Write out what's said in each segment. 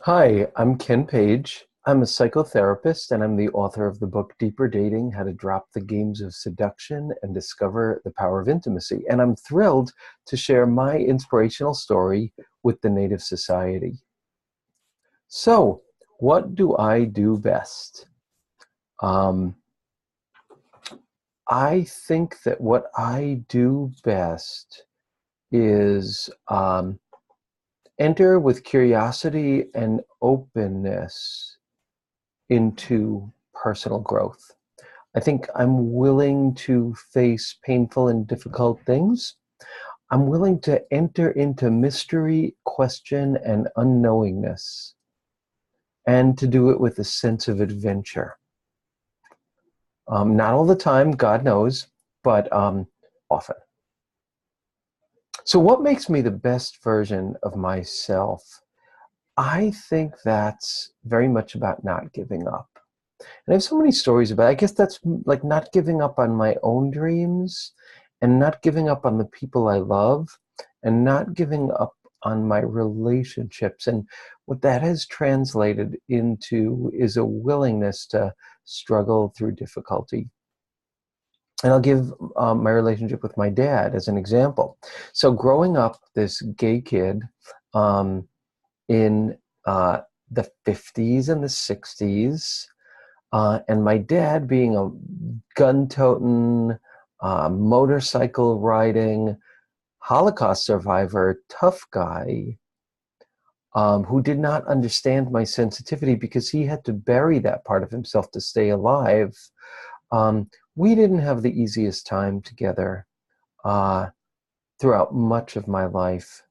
Hi, I'm Ken Page. I'm a psychotherapist and I'm the author of the book Deeper Dating: How to Drop the Games of Seduction and Discover the Power of Intimacy. And I'm thrilled to share my inspirational story with the Native Society. So, what do I do best? Um, I think that what I do best is enter with curiosity and openness into personal growth. I think I'm willing to face painful and difficult things. I'm willing to enter into mystery, question, and unknowingness, and to do it with a sense of adventure. Not all the time, God knows, but often. So, what makes me the best version of myself? I think that's very much about not giving up. And I have so many stories about it. I guess that's like not giving up on my own dreams and not giving up on the people I love and not giving up on my relationships. And what that has translated into is a willingness to struggle through difficulty. And I'll give my relationship with my dad as an example. So, growing up, this gay kid um, in the 50s and the 60s, and my dad, being a gun-toting, motorcycle riding, Holocaust survivor, tough guy, who did not understand my sensitivity because he had to bury that part of himself to stay alive. Um, we didn't have the easiest time together uh, throughout much of my life.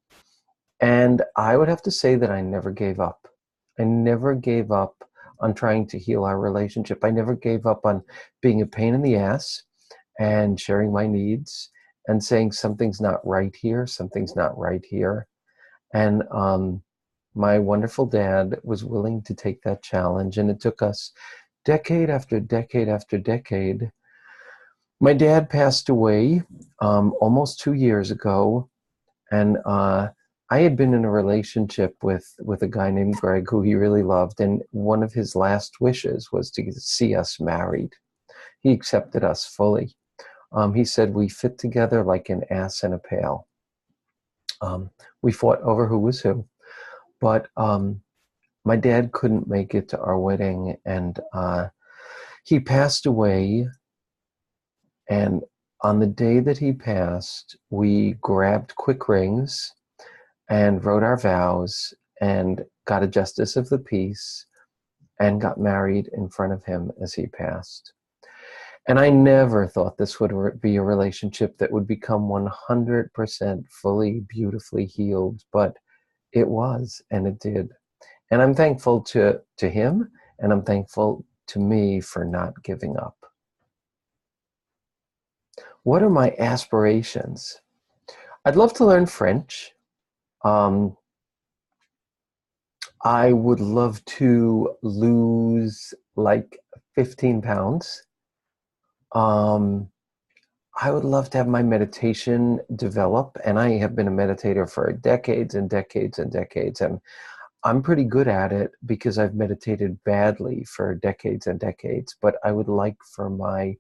And I would have to say that I never gave up. I never gave up on trying to heal our relationship. I never gave up on being a pain in the ass and sharing my needs and saying something's not right here, something's not right here. And my wonderful dad was willing to take that challenge. And it took us decade after decade after decade. My dad passed away almost 2 years ago. And I had been in a relationship with a guy named Greg who he really loved, and one of his last wishes was to see us married. He accepted us fully. He said we fit together like an ass in a pail. We fought over who was who, but my dad couldn't make it to our wedding, and he passed away. And on the day that he passed, we grabbed quick rings and wrote our vows and got a justice of the peace and got married in front of him as he passed. And I never thought this would be a relationship that would become 100% fully, beautifully healed, but it was, and it did. And I'm thankful to him, and I'm thankful to me for not giving up. What are my aspirations? I'd love to learn French. Um, I would love to lose like 15 pounds. Um, I would love to have my meditation develop, and I have been a meditator for decades and decades and decades, and I'm pretty good at it because I've meditated badly for decades and decades, but I would like for my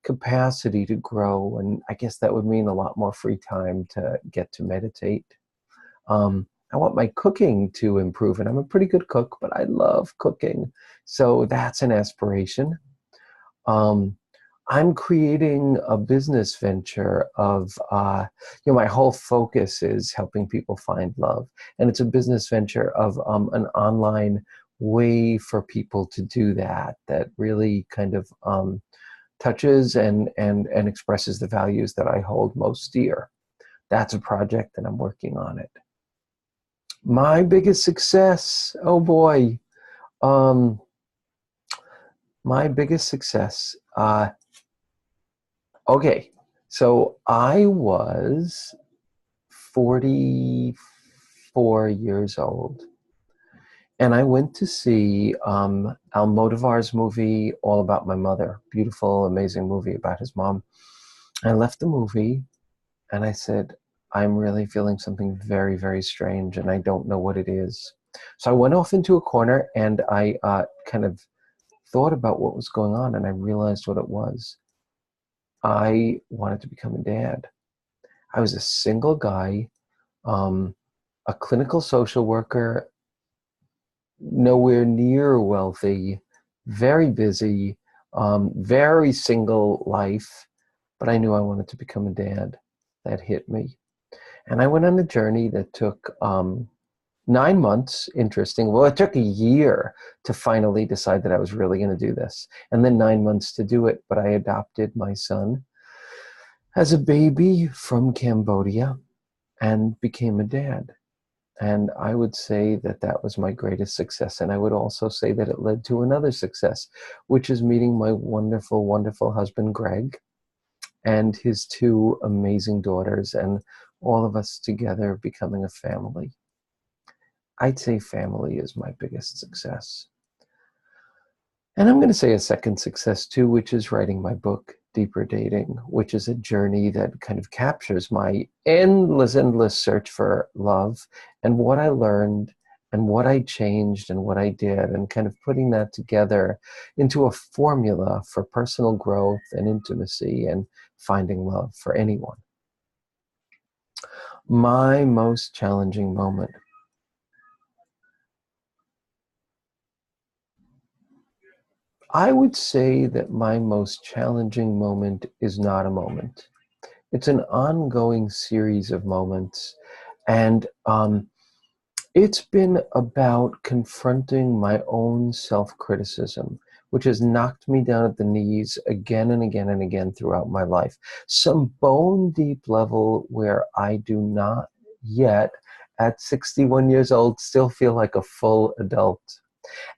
capacity to grow, and I guess that would mean a lot more free time to get to meditate. I want my cooking to improve, and I'm a pretty good cook, but I love cooking. So that's an aspiration. Um, I'm creating a business venture of, my whole focus is helping people find love. And it's a business venture of an online way for people to do that, that really kind of touches and expresses the values that I hold most dear. That's a project and I'm working on it. My biggest success, oh boy, um, my biggest success. Okay, so I was 44 years old, and I went to see Almodovar's movie All About My Mother. Beautiful, amazing movie about his mom. I left the movie, and I said, I'm really feeling something very, very strange, and I don't know what it is. So I went off into a corner and I kind of thought about what was going on, and I realized what it was. I wanted to become a dad. I was a single guy, um, a clinical social worker, nowhere near wealthy, very busy, very single life, but I knew I wanted to become a dad. That hit me. And I went on a journey that took 9 months, interesting. Well, it took a year to finally decide that I was really going to do this, and then 9 months to do it. But I adopted my son as a baby from Cambodia and became a dad. And I would say that that was my greatest success. And I would also say that it led to another success, which is meeting my wonderful, wonderful husband, Greg, and his two amazing daughters, and all of us together becoming a family. I'd say family is my biggest success. And I'm going to say a second success too, which is writing my book, Deeper Dating, which is a journey that kind of captures my endless, endless search for love and what I learned and what I changed and what I did, and kind of putting that together into a formula for personal growth and intimacy and finding love for anyone. My most challenging moment. I would say that my most challenging moment is not a moment. It's an ongoing series of moments. And it's been about confronting my own self-criticism, which has knocked me down at the knees again and again and again throughout my life. Some bone deep level where I do not yet, at 61 years old, still feel like a full adult.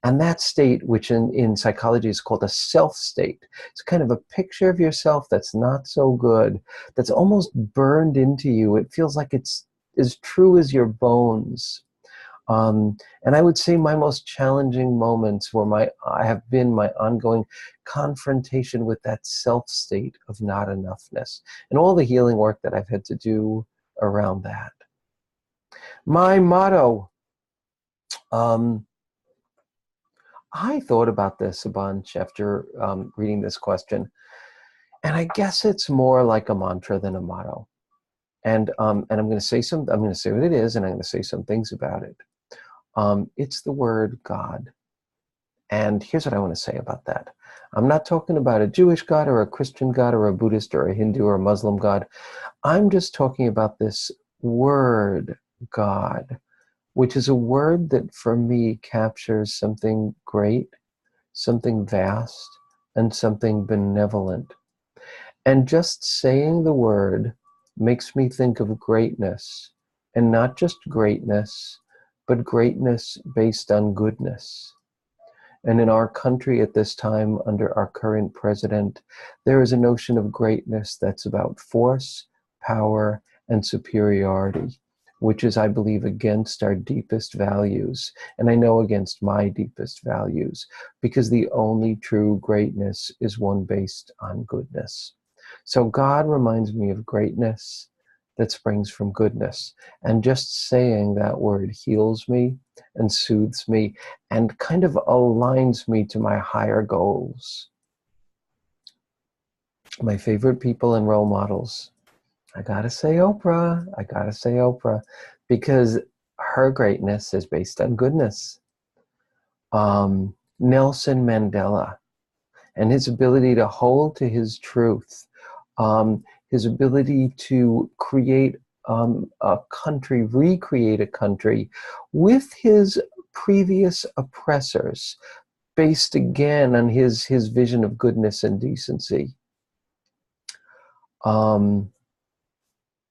And that state, which in psychology is called a self state, it's kind of a picture of yourself that's not so good, that's almost burned into you. It feels like it's as true as your bones. And I would say my most challenging moments I have been my ongoing confrontation with that self state of not enoughness, and all the healing work that I've had to do around that. My motto, um, I thought about this a bunch after reading this question, and I guess it's more like a mantra than a motto. And I'm going to say I'm going to say what it is, and I'm going to say some things about it. It's the word God. And here's what I want to say about that. I'm not talking about a Jewish God or a Christian God or a Buddhist or a Hindu or a Muslim God. I'm just talking about this word God, which is a word that for me captures something great, something vast, and something benevolent. And just saying the word makes me think of greatness, and not just greatness, but greatness based on goodness. And in our country at this time, under our current president, there is a notion of greatness that's about force, power, and superiority, which is, I believe, against our deepest values. And I know against my deepest values, because the only true greatness is one based on goodness. So God reminds me of greatness that springs from goodness. And just saying that word heals me and soothes me and kind of aligns me to my higher goals. My favorite people and role models. I gotta say Oprah. I gotta say Oprah, because her greatness is based on goodness. Nelson Mandela and his ability to hold to his truth, his ability to create a country, recreate a country with his previous oppressors, based again on his vision of goodness and decency.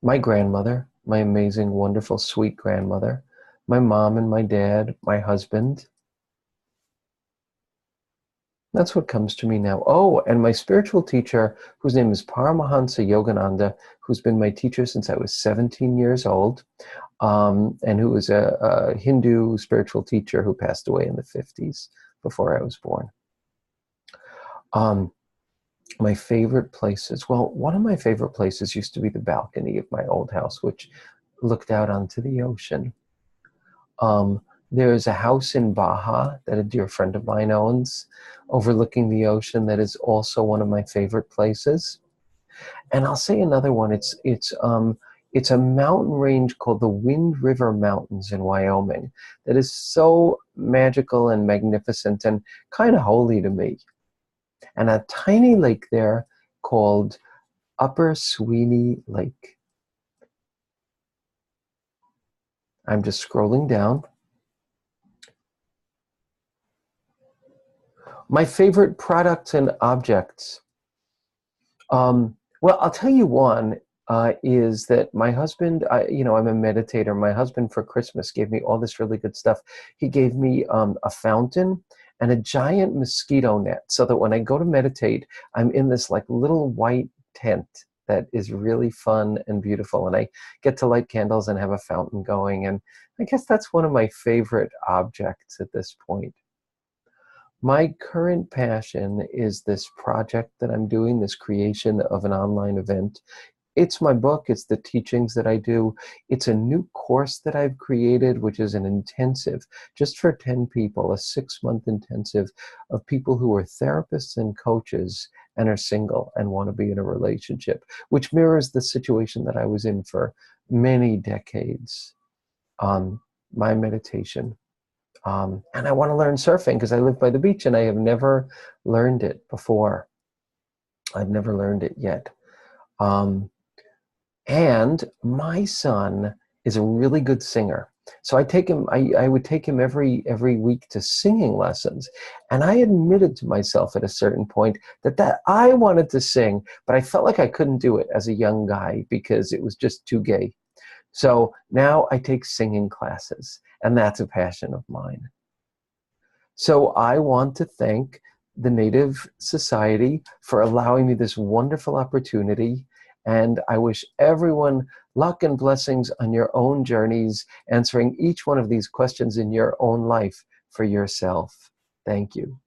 My grandmother, my amazing, wonderful, sweet grandmother, my mom and my dad, my husband. That's what comes to me now. Oh, and my spiritual teacher, whose name is Paramahansa Yogananda, who's been my teacher since I was 17 years old, and who was a Hindu spiritual teacher who passed away in the 50s before I was born. My favorite places, well, one of my favorite places used to be the balcony of my old house, which looked out onto the ocean. There's a house in Baja that a dear friend of mine owns, overlooking the ocean, that is also one of my favorite places. And I'll say another one. It's a mountain range called the Wind River Mountains in Wyoming that is so magical and magnificent and kind of holy to me. And a tiny lake there called Upper Sweeney Lake. I'm just scrolling down. My favorite products and objects. Well, I'll tell you one is that my husband, I'm a meditator. My husband for Christmas gave me all this really good stuff. He gave me a fountain and a giant mosquito net so that when I go to meditate, I'm in this like little white tent that is really fun and beautiful. And I get to light candles and have a fountain going. And I guess that's one of my favorite objects at this point. My current passion is this project that I'm doing, this creation of an online event. It's my book, it's the teachings that I do. It's a new course that I've created, which is an intensive, just for 10 people, a 6-month intensive of people who are therapists and coaches and are single and want to be in a relationship, which mirrors the situation that I was in for many decades. My meditation. And I want to learn surfing because I live by the beach and I have never learned it before. I've never learned it yet. And my son is a really good singer. So I take him, I would take him every week to singing lessons. And I admitted to myself at a certain point that I wanted to sing, but I felt like I couldn't do it as a young guy because it was just too gay. So now I take singing classes, and that's a passion of mine. So I want to thank the Native Society for allowing me this wonderful opportunity, and I wish everyone luck and blessings on your own journeys, answering each one of these questions in your own life for yourself. Thank you.